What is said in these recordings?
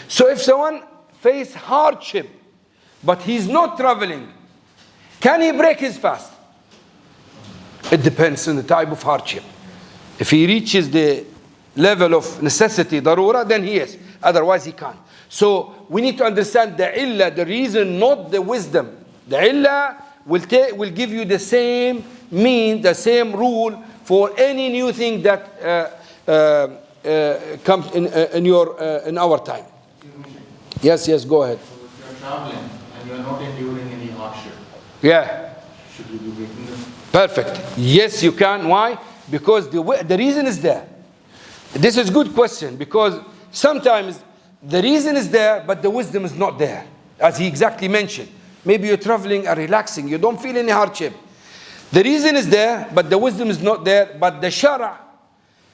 So if someone faces hardship, but he's not traveling, can he break his fast? It depends on the type of hardship. If he reaches the level of necessity, darura, then he is. Otherwise he can't. So we need to understand the illah, the reason, not the wisdom. The illah will give you the same mean, the same rule for any new thing that comes in our time. Yes, go ahead. So if you're traveling and you're not enduring any hardship, yeah, should you be breaking them? Perfect. Yes, you can. Why? Because the reason is there. This is a good question, because sometimes the reason is there, but the wisdom is not there, as he exactly mentioned. Maybe you're traveling and relaxing, you don't feel any hardship. The reason is there, but the wisdom is not there. But the Shara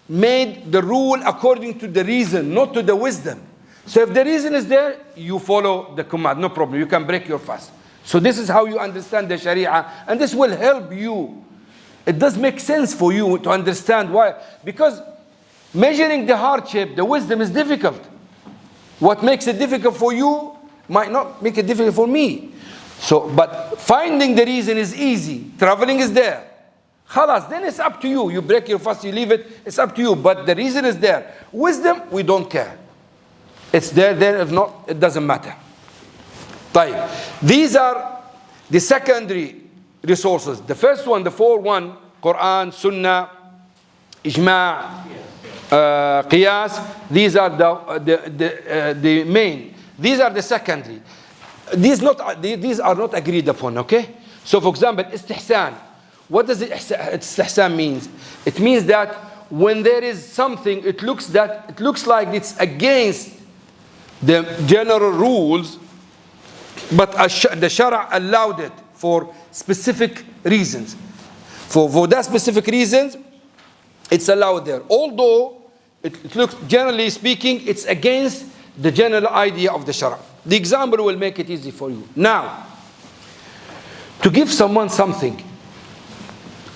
made the rule according to the reason, not to the wisdom. So if the reason is there, you follow the command, no problem. You can break your fast. So this is how you understand the Sharia, and this will help you. It does make sense for you to understand why. Because measuring the hardship, the wisdom is difficult. What makes it difficult for you might not make it difficult for me. So, but finding the reason is easy. Traveling is there. Khalas, then it's up to you. You break your fast, you leave it, it's up to you. But the reason is there. Wisdom, we don't care. It's there. If not, it doesn't matter. طيب. These are the secondary resources. The first one, the 4-1, Quran, Sunnah, Ijma', Qiyas. These are the main. These are the secondary. These are not agreed upon, okay? So for example, istihsan. What does istihsan means? It means that when there is something, it looks like it's against the general rules, but the Shara allowed it for specific reasons. For that specific reasons, it's allowed there. Although it looks, generally speaking, it's against the general idea of the Shara. The example will make it easy for you. Now, to give someone something,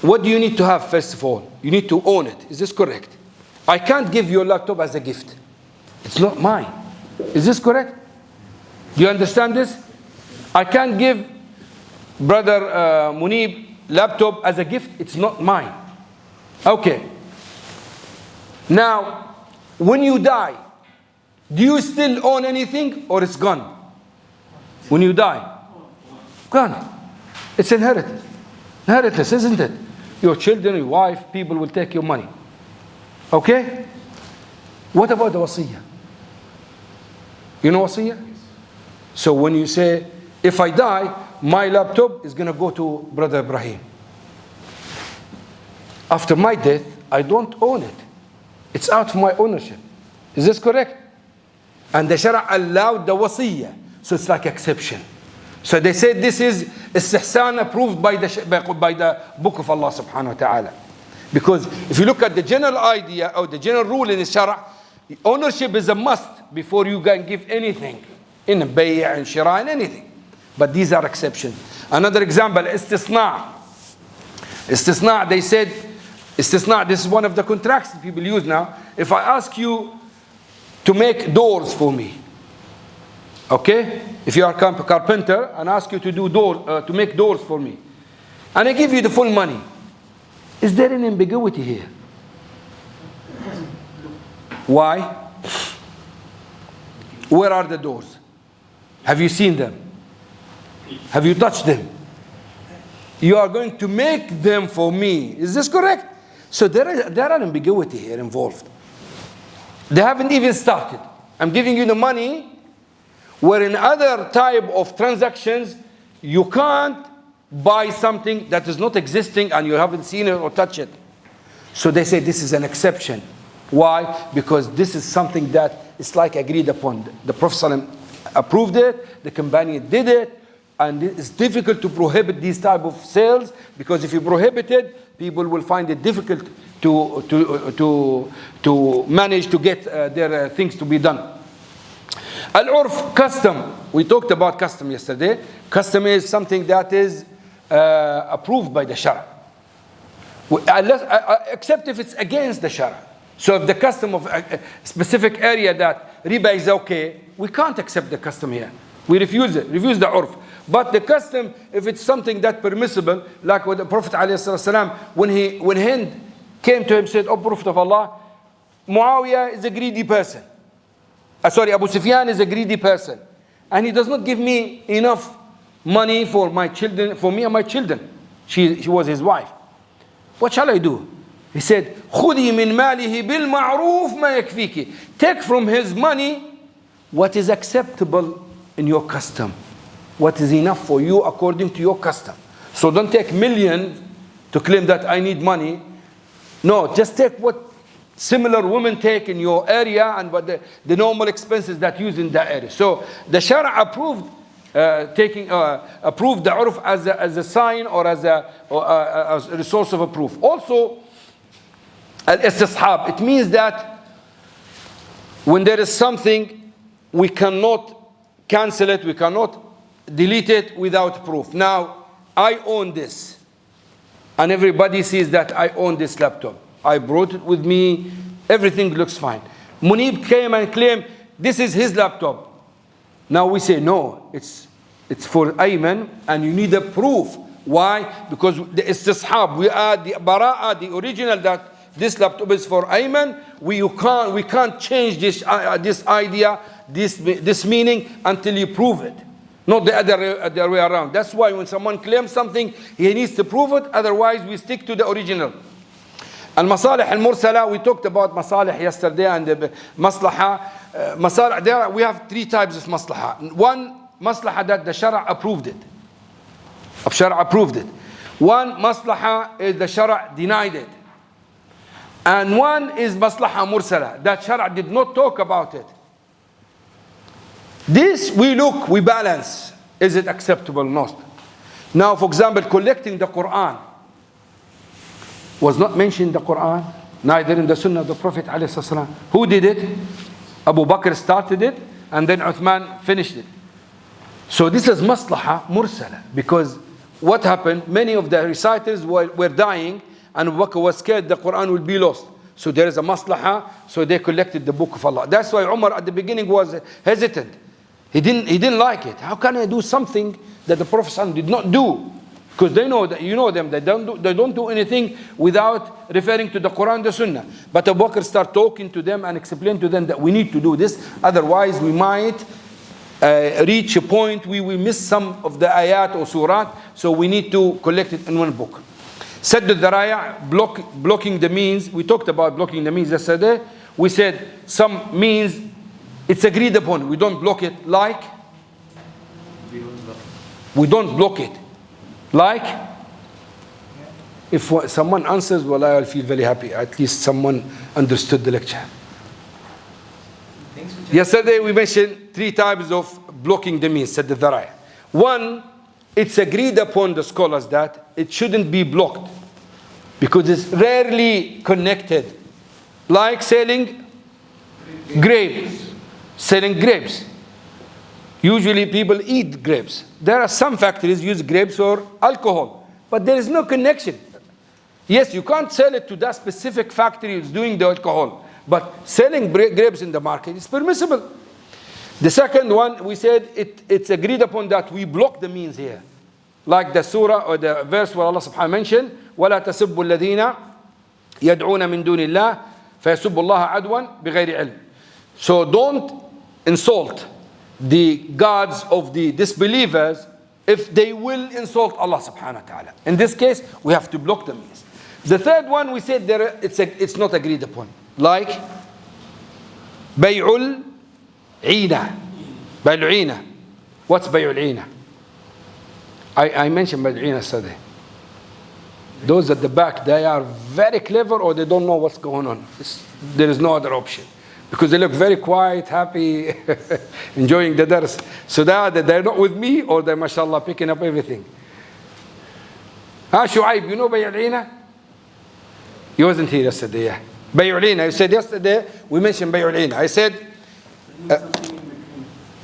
what do you need to have first of all? You need to own it. Is this correct? I can't give your laptop as a gift. It's not mine. Is this correct? Do you understand this? I can't give brother Munib laptop as a gift. It's not mine. Okay. Now, when you die, do you still own anything or it's gone? When you die, gone. It's inheritance. Inheritance, isn't it? Your children, your wife, people will take your money. Okay? What about the wasiyah? You know wasiyah? So when you say, if I die, my laptop is going to go to Brother Ibrahim. After my death, I don't own it. It's out of my ownership. Is this correct? And the Shara allowed the wasiyah. So it's like exception. So they said this is istihsan approved by the book of Allah subhanahu wa ta'ala. Because if you look at the general idea or the general rule in the Shara, ownership is a must before you can give anything. In bay' and shira and anything. But these are exceptions. Another example, istisna'. Istisna', they said, istisna', this is one of the contracts that people use now. If I ask you to make doors for me, okay? If you are a carpenter and ask you to do doors, to make doors for me, and I give you the full money, is there an ambiguity here? Why? Where are the doors? Have you seen them? Have you touched them? You are going to make them for me. Is this correct? So there are ambiguity here involved. They haven't even started. I'm giving you the money, where in other type of transactions, you can't buy something that is not existing and you haven't seen it or touched it. So they say this is an exception. Why? Because this is something that is like agreed upon. The Prophet ﷺ approved it, the companion did it, and it's difficult to prohibit these type of sales, because if you prohibit it, people will find it difficult to manage to get their things to be done. Al-urf, custom. We talked about custom yesterday. Custom is something that is approved by the Shara. Except if it's against the Shara. So if the custom of a specific area that riba is okay, we can't accept the custom here. We refuse it, refuse the urf. But the custom, if it's something that permissible, like with the Prophet ﷺ, when Hind came to him, said, "Oh Prophet of Allah, Muawiyah is a greedy person. Abu Sufyan is a greedy person. And he does not give me enough money for my children, for me and my children." She was his wife. "What shall I do?" He said, "خُذِي مِن مَالِهِ بِالْمَعْرُوفِ مَا يَكْفِيكِ." Take from his money what is acceptable in your custom. What is enough for you according to your custom. So don't take millions to claim that I need money. No, just take what similar women take in your area and what the normal expenses that use in that area. So the Shara approved approved the urf as a sign or as a source of proof. Also, al-istishab, it means that when there is something, we cannot cancel it, we cannot delete it without proof. Now, I own this, and everybody sees that I own this laptop. I brought it with me, everything looks fine. Munib came and claimed this is his laptop. Now we say no, it's for Aimen, and you need a proof. Why? Because the istishab, we add the bara'a, the original, that this laptop is for Aimen. We can't change this idea, this meaning until you prove it. Not the other way around. That's why when someone claims something, he needs to prove it. Otherwise, we stick to the original. Al-masalih al-mursala, we talked about masalih yesterday, and the maslaha. Masalih, there we have three types of maslaha. One, maslaha that the shara approved it. Shara approved it. One maslaha is the shara denied it. And one is maslaha mursala, that shara did not talk about it. This we balance. Is it acceptable or not? Now, for example, collecting the Quran was not mentioned in the Quran, neither in the Sunnah of the Prophet ﷺ. Who did it? Abu Bakr started it, and then Uthman finished it. So this is maslaha mursala, because what happened? Many of the reciters were dying, and Abu Bakr was scared the Quran will be lost. So there is a maslaha, so they collected the book of Allah. That's why Umar at the beginning was hesitant. He didn't like it. How can I do something that the Prophet did not do? Because they know that, you know them, they don't do anything without referring to the Quran, the Sunnah. But Abu Bakr start talking to them and explain to them that we need to do this. Otherwise, we might reach a point we will miss some of the ayat or surat. So we need to collect it in one book. Sadd al-Dharaya, blocking the means. We talked about blocking the means yesterday. We said some means it's agreed upon. We don't block it like. We don't block it. Like, if someone answers, well, I'll feel very happy. At least someone understood the lecture. Yesterday we mentioned three types of blocking the means, said the Dharaya. One, it's agreed upon the scholars that it shouldn't be blocked because it's rarely connected. Like selling grapes. Selling grapes. Usually people eat grapes. There are some factories use grapes or alcohol, but there is no connection. Yes, you can't sell it to that specific factory that's doing the alcohol, but selling grapes in the market is permissible. The second one, we said it's agreed upon that we block the means here. Like the surah or the verse where Allah subhanahu mentioned, وَلَا تَسُبُّوا الَّذِينَ يَدْعُونَ مِن دُونِ اللَّهِ فَيَسُبُّوا اللَّهَ عَدْوًا بِغَيْرِ عِلْمٍ. So don't insult the gods of the disbelievers if they will insult Allah subhanahu wa ta'ala. In this case, we have to block the means. The third one, we said it's not agreed upon. Like Bay'ul Eena. Bay'ul Eena. What's Bay'ul Eena? I mentioned Bay'ul Eena yesterday. Those at the back, they are very clever or they don't know what's going on. There is no other option. Because they look very quiet, happy, enjoying the dars. So they're not with me, or they're, mashallah, picking up everything. Shu'aib, you know Bay'ul Eena? He wasn't here yesterday, yeah. Bay'ul Eena, I said yesterday, we mentioned Bay'ul Eena. I said,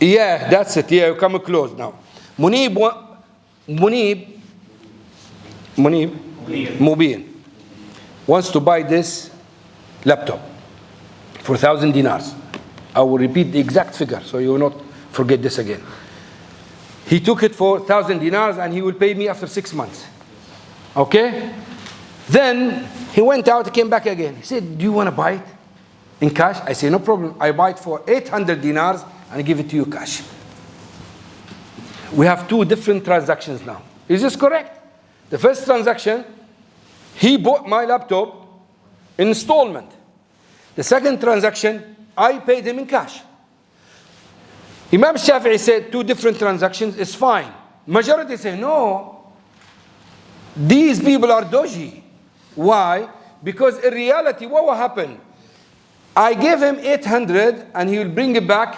yeah, that's it, yeah, you're coming close now. Mubin wants to buy this laptop for 1,000 dinars. I will repeat the exact figure so you will not forget this again. He took it for 1,000 dinars and he will pay me after 6 months. Okay? Then he went out, he came back again. He said, do you want to buy it in cash? I say, no problem. I buy it for 800 dinars and I give it to you cash. We have 2 different transactions now. Is this correct? The first transaction, he bought my laptop in installment. The second transaction, I paid him in cash. Imam Shafi'i said 2 different transactions is fine. Majority say no. These people are dodgy. Why? Because in reality, what will happen? I gave him 800 and he will bring it back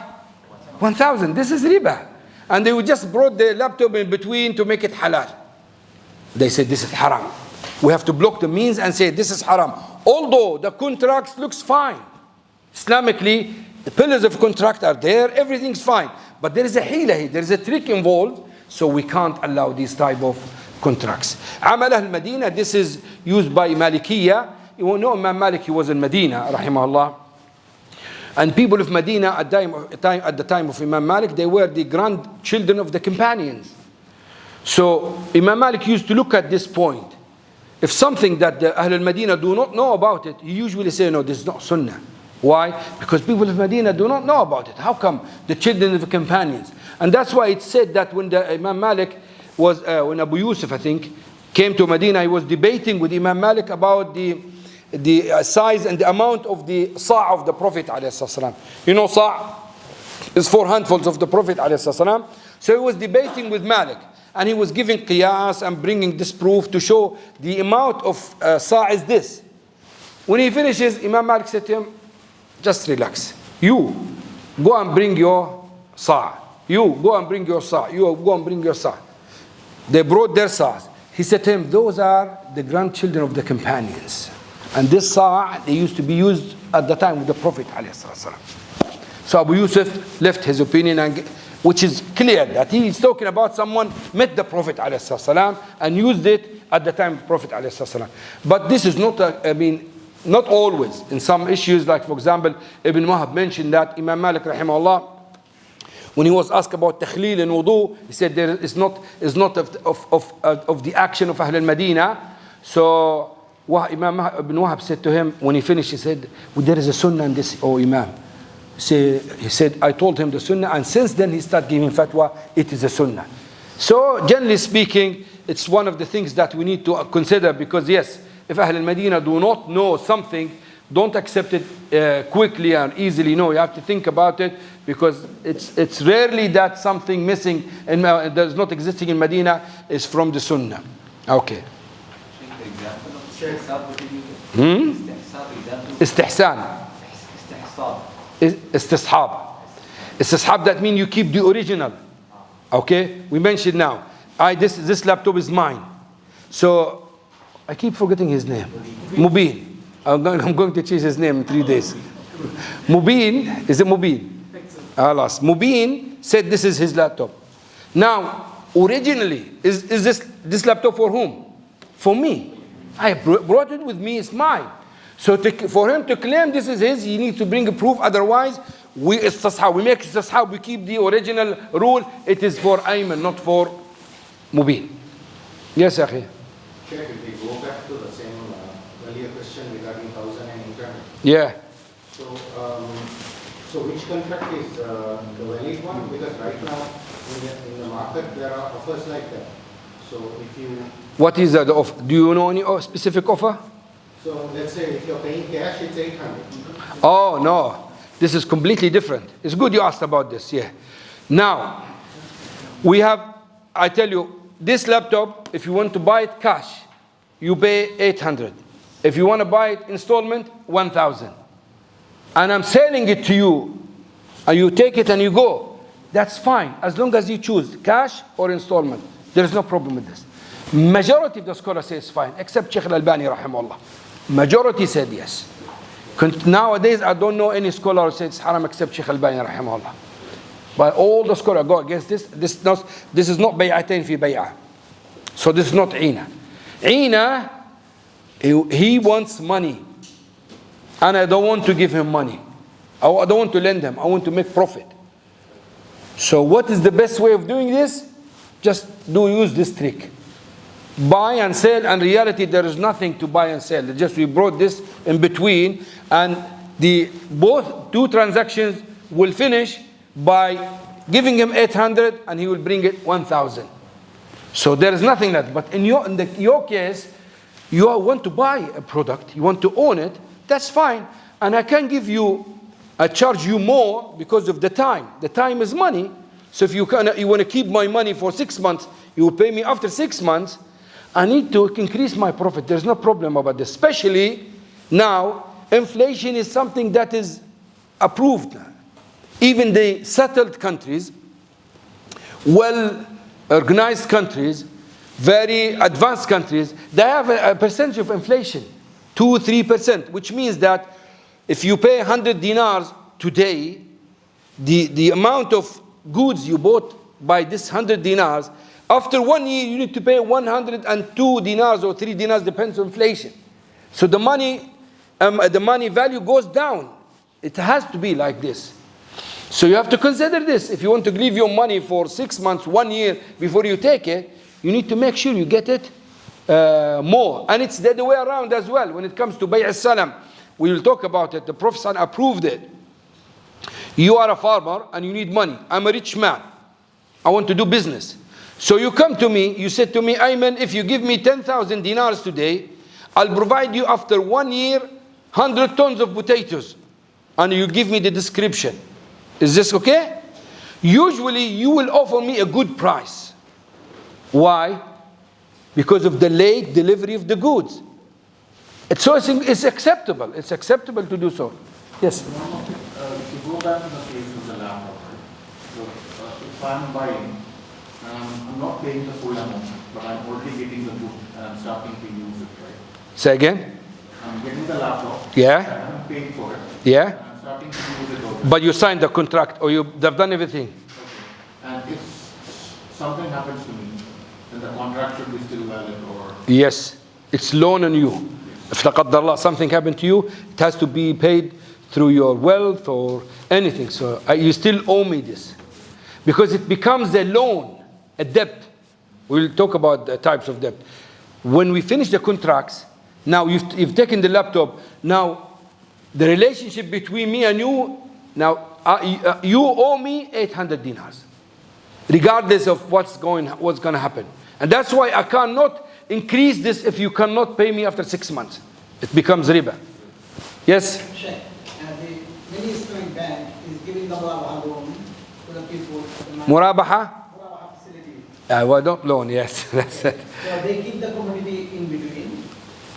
1,000. This is riba. And they would just brought the laptop in between to make it halal. They said this is haram. We have to block the means and say this is haram. Although the contract looks fine. Islamically, the pillars of contract are there, everything's fine. But there is a hila here, there is a trick involved, so we can't allow these type of contracts. Amal al-Madina, this is used by Malikiyya. You know Imam Malik, he was in Medina, rahimahullah. And people of Medina at the time of Imam Malik, they were the grandchildren of the companions. So Imam Malik used to look at this point. If something that the Ahl al-Madina do not know about it, he usually say, no, this is not sunnah. Why? Because people of Medina do not know about it. How come? The children of the companions. And that's why it's said that when the Imam Malik was, when Abu Yusuf, I think, came to Medina, he was debating with Imam Malik about the size and the amount of the sa' of the Prophet ﷺ. You know, sa' is 4 handfuls of the Prophet ﷺ. So he was debating with Malik. And he was giving qiyas and bringing this proof to show the amount of sa' is this. When he finishes, Imam Malik said to him, just relax. You go and bring your sa'. You go and bring your sa'. You go and bring your sa'. They brought their sa'as. He said to him, those are the grandchildren of the companions. And this sa' they used to be used at the time of the Prophet ﷺ. So Abu Yusuf left his opinion, and which is clear that he is talking about someone met the Prophet ﷺ and used it at the time of the Prophet ﷺ. But this is not, not always. In some issues, like for example, Ibn Wahab mentioned that Imam Malik rahimahullah, when he was asked about takhleel and wudu, he said there is not of the action of Ahl al-Madina. So Imam Ibn Wahab said to him, when he finished, he said, well, there is a sunnah in this, oh Imam. He said, I told him the sunnah, and since then he started giving fatwa, it is a sunnah. So generally speaking, it's one of the things that we need to consider, because yes, if Ahl al-Madina do not know something, don't accept it quickly and easily. No, you have to think about it, because it's rarely that something missing and does not existing in Medina is from the sunnah. Okay. Istihsan. Istishab. Istishab, that means you keep the original. Okay? We mentioned now. This laptop is mine. So I keep forgetting his name. Mubin. I'm going to change his name in 3 days. Mubin, is it Mubin? Alas. Mubin said this is his laptop. Now, originally, is this laptop for whom? For me. I brought it with me, it's mine. So for him to claim this is his, he needs to bring a proof. Otherwise, we make istishabh, we keep the original rule. It is for Aimen, not for Mubin. Yes, Akhi. Check if we go back to the same earlier question regarding 1,000 and 800. Yeah. So which contract is the valid one? Because right now in the market there are offers like that. So if you... What is the offer? Do you know any specific offer? So let's say if you're paying cash, it's 800. Oh, no. This is completely different. It's good you asked about this, yeah. Now, we have, I tell you, this laptop, if you want to buy it cash, you pay 800. If you want to buy it installment, 1,000. And I'm selling it to you, and you take it and you go. That's fine, as long as you choose cash or installment. There is no problem with this. Majority of the scholars say it's fine, except Sheikh al-Albani rahimahullah. Majority said yes. Nowadays, I don't know any scholar who says it's haram except Sheikh al-Albani rahimahullah. But all the scholars go against this. This is not bay'atain fi bay'ah. So this is not Ina. Ina, he wants money. And I don't want to give him money. I don't want to lend them. I want to make profit. So what is the best way of doing this? Just use this trick. Buy and sell, and in reality there is nothing to buy and sell. Just we brought this in between, and both two transactions will finish by giving him 800 and he will bring it 1,000. So there is nothing left. But in your case, you want to buy a product, you want to own it, that's fine. And I can charge you more because of the time. The time is money. So if you want to keep my money for 6 months, you will pay me after 6 months. I need to increase my profit. There's no problem about this. Especially now, inflation is something that is approved. Even the settled countries, well-organized countries, very advanced countries, they have a percentage of inflation, 2-3%, which means that if you pay 100 dinars today, the amount of goods you bought by this 100 dinars, after 1 year you need to pay 102 dinars or 3 dinars, depends on inflation. So the money value goes down. It has to be like this. So you have to consider this. If you want to leave your money for 6 months, 1 year before you take it, you need to make sure you get it more. And it's the other way around as well. When it comes to Bay' al-Salam, we will talk about it. The Prophet approved it. You are a farmer and you need money. I'm a rich man. I want to do business. So you come to me, you said to me, Aimen, if you give me 10,000 dinars today, I'll provide you after 1 year 100 tons of potatoes. And you give me the description. Is this okay? Usually you will offer me a good price. Why? Because of the late delivery of the goods. It's acceptable. It's acceptable to do so. Yes? If you go back to the case of the laptop, so if I'm buying, I'm not paying the full amount, but I'm already getting the good and I'm starting to use it, right? Say again? I'm getting the laptop. Yeah. I haven't paid for it. Yeah. I'm starting to use it already. But you signed the contract or they've done everything. Okay. And if something happens to me, then the contract should be still valid or? Yes. It's loan on you. If something happened to you, it has to be paid through your wealth or anything. So you still owe me this. Because it becomes a loan, a debt. We'll talk about the types of debt. When we finish the contracts, now you've taken the laptop. Now the relationship between me and you, now you owe me 800 dinars, regardless of what's going to happen. And that's why I cannot increase this if you cannot pay me after 6 months. It becomes riba. Yes? Check. The many Islamic bank is giving the murabaha loan to the people. Murabaha? Murabaha facility. Well, not loan, yes. That's it. So they keep the commodity in between.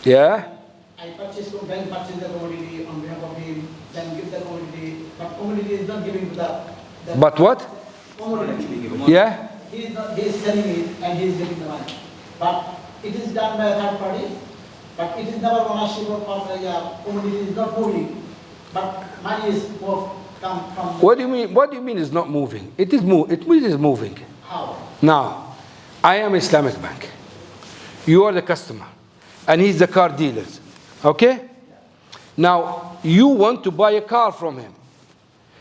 Yeah? I purchase from bank, purchase the commodity on behalf of him, then give the commodity, but commodity is not giving to the But what? commodity. Yeah? He is selling it and he is getting the money. But it is done by a third party, but it is never ownership of the commodity is not moving. But money is come from. What do you mean? What do you mean it's not moving? It is moving. How? Now, I am Islamic Bank. You are the customer, and he's the car dealer. Okay? Now, you want to buy a car from him.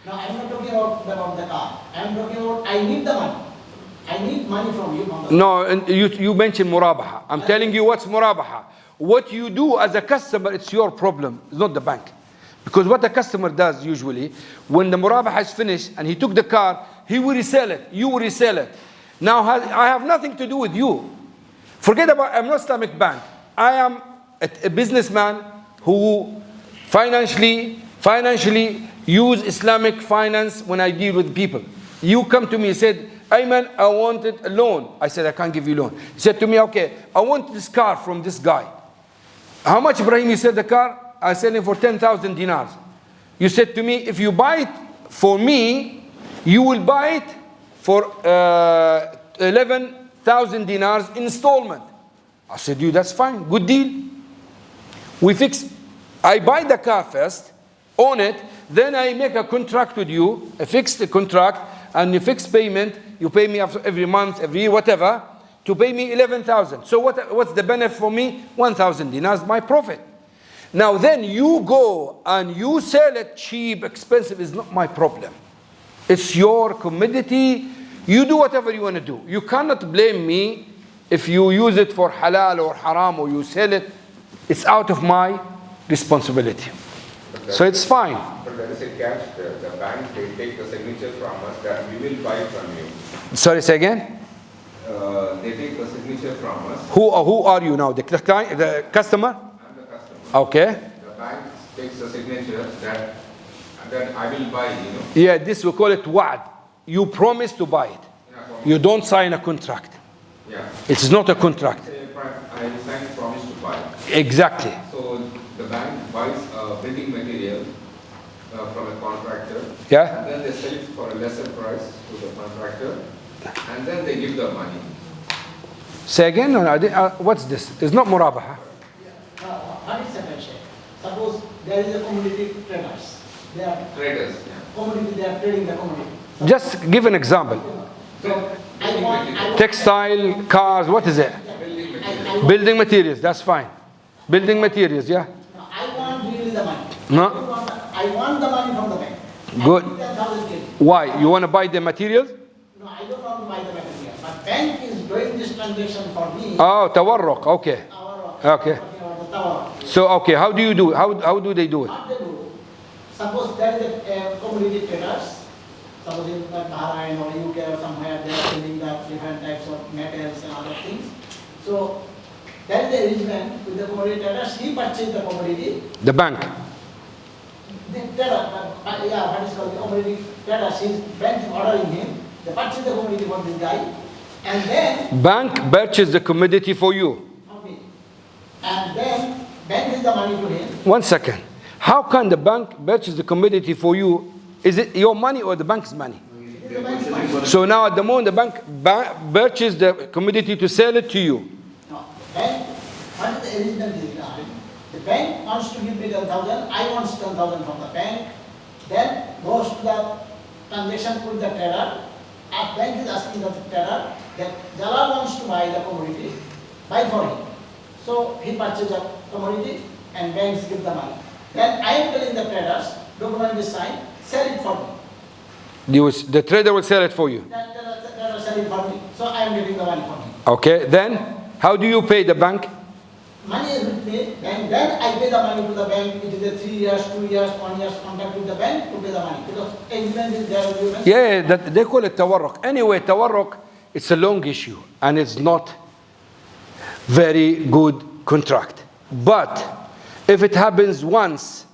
No, I am not talking about the car. I am talking about I need the money. I need money from you. No, and you mentioned murabaha. I'm telling you what's murabaha. What you do as a customer, it's your problem. It's not the bank. Because what the customer does usually, when the murabaha is finished and he took the car, he will resell it. You will resell it. Now, I have nothing to do with you. Forget about, I'm not Islamic Bank. I am a businessman who financially use Islamic finance when I deal with people. You come to me and said, Aimen, I wanted a loan. I said, I can't give you a loan. He said to me, okay, I want this car from this guy. How much, Ibrahim, you said the car? I sell it for 10,000 dinars. You said to me, if you buy it for me, you will buy it for 11,000 dinars installment. I said, you, that's fine, good deal. We fix. I buy the car first, own it, then I make a contract with you, a fixed contract, and a fixed payment. You pay me after every month, every year, whatever, to pay me 11,000. So what's the benefit for me? 1,000 dinars, my profit. Now then you go and you sell it cheap, expensive, is not my problem. It's your commodity. You do whatever you want to do. You cannot blame me if you use it for halal or haram or you sell it. It's out of my responsibility. So it's fine. But there is a catch there. The bank, they take the signature from us that we will buy from you. Sorry, say again? They take the signature from us. Who are you now? The client, the customer? I'm the customer. Okay. The bank takes the signature that I will buy, Yeah, this we call it wa'ad. You promise to buy it. You don't sign a contract. Yeah. It's not a contract. I sign a promise to buy. Exactly. So the bank buys building material from a contractor. Yeah. And then they sell it for a lesser price to the contractor. And then they give the money. Say again? No, what's this? It's not murabaha. What is separation? Suppose there is a commodity traders. They are Traders. commodity, they are trading the commodity. Just give an example. So I want Textile, cars, what is it? Building materials, that's fine. Building materials, yeah? I want really the money. No. I want the money from the bank. Good. 10,000 kg. Why? You want to buy the materials? No, I don't want to buy the material. But bank is doing this transaction for me. Oh, tawarruq, okay. Okay. So, okay, how do you do? How do they do it? What they do, suppose there is a commodity traders, suppose in Bahrain or UK or somewhere they are selling the different types of metals and other things. So there is a arrangement with the commodity traders, he purchased the commodity. The bank. The trader, what is called the commodity traders, his bank is ordering him, they purchase the commodity for this guy, and then Bank purchase the commodity for you. okay, and then bank gives the money to him. 1 second. How can the bank purchase the commodity for you? Is it your money or the bank's money? It is the bank's money. So now at the moment the bank purchased the commodity to sell it to you. No, bank, what is the arrangement is done? The bank wants to give me 10,000, I want 10,000 from the bank, then goes to the transaction with the trader, and bank is asking the trader that Jalal wants to buy the commodity, buy for him. So he purchases the commodity and banks give the money. Then I am telling the traders, document is signed, sell it for me. The trader will sell it for you. That trader sell it for me, so I am getting the money for him. Okay, then how do you pay the bank? Money is with me, and then I pay the money to the bank. It is a 3 years, 2 years, 1 year's contract with the bank to pay the money. Because agreement is there with you. Yeah, they call it tawarruq. Anyway, tawarruq, it's a long issue and it's not very good contract. But if it happens once,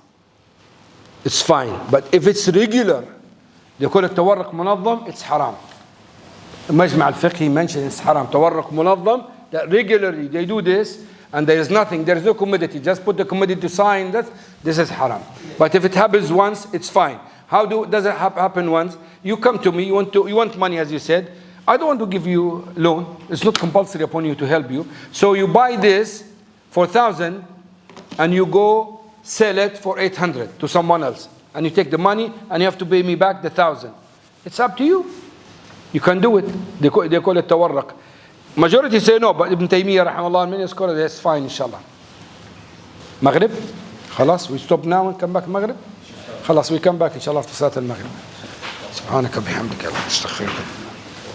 it's fine. But if it's regular, they call it tawarruq munazzam, it's haram. المجمع الفقهي mentioned it's haram. tawarruq munazzam, that regularly they do this and there is nothing, there is no commodity. Just put the commodity to sign that, this is haram. But if it happens once, it's fine. How does it happen once? You come to me, you want money as you said. I don't want to give you loan. It's not compulsory upon you to help you. So you buy this for 1,000 and you go sell it for 800 to someone else. And you take the money and you have to pay me back the 1,000. It's up to you. You can do it. They call it tawarruq. Majority say no, but Ibn Taymiyyah rahimahullah many scholars that's fine inshallah. Maghrib? خلاص, we stop now and come back Maghrib? خلاص, we come back inshallah after Salat al-Maghrib. سبحانك وبحمدك استغفرك